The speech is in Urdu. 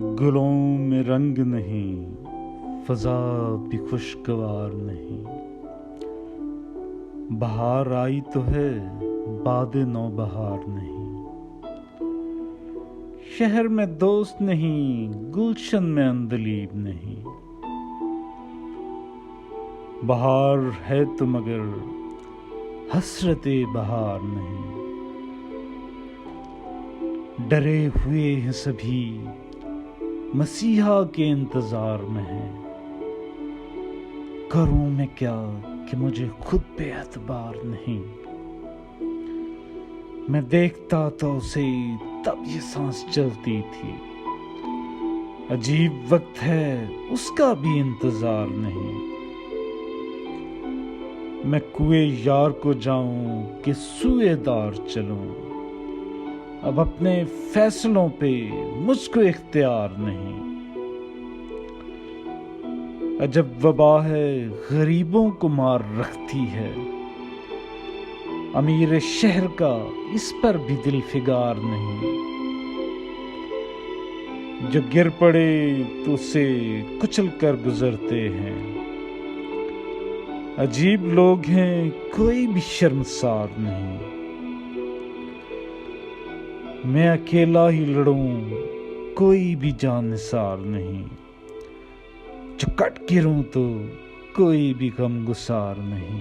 گلوں میں رنگ نہیں، فضا بھی خوشگوار نہیں۔ بہار آئی تو ہے، باد نو بہار نہیں۔ شہر میں دوست نہیں، گلشن میں عندلیب نہیں۔ بہار ہے تو مگر حسرت بہار نہیں۔ ڈرے ہوئے ہیں سبھی، مسیحا کے انتظار میں ہیں۔ کروں میں کیا کہ مجھے خود پہ اعتبار نہیں۔ میں دیکھتا تو اسے تب یہ سانس چلتی تھی۔ عجیب وقت ہے، اس کا بھی انتظار نہیں۔ میں کوئے یار کو جاؤں کہ سوئے دار چلوں، اب اپنے فیصلوں پہ مجھ کو اختیار نہیں۔ عجب وبا ہے، غریبوں کو مار رکھتی ہے، امیر شہر کا اس پر بھی دل فگار نہیں۔ جو گر پڑے تو اسے کچل کر گزرتے ہیں۔ عجیب لوگ ہیں، کوئی بھی شرمسار نہیں۔ میں اکیلا ہی لڑوں، کوئی بھی جان نثار نہیں۔ جو کٹ گروں تو کوئی بھی غم گسار نہیں۔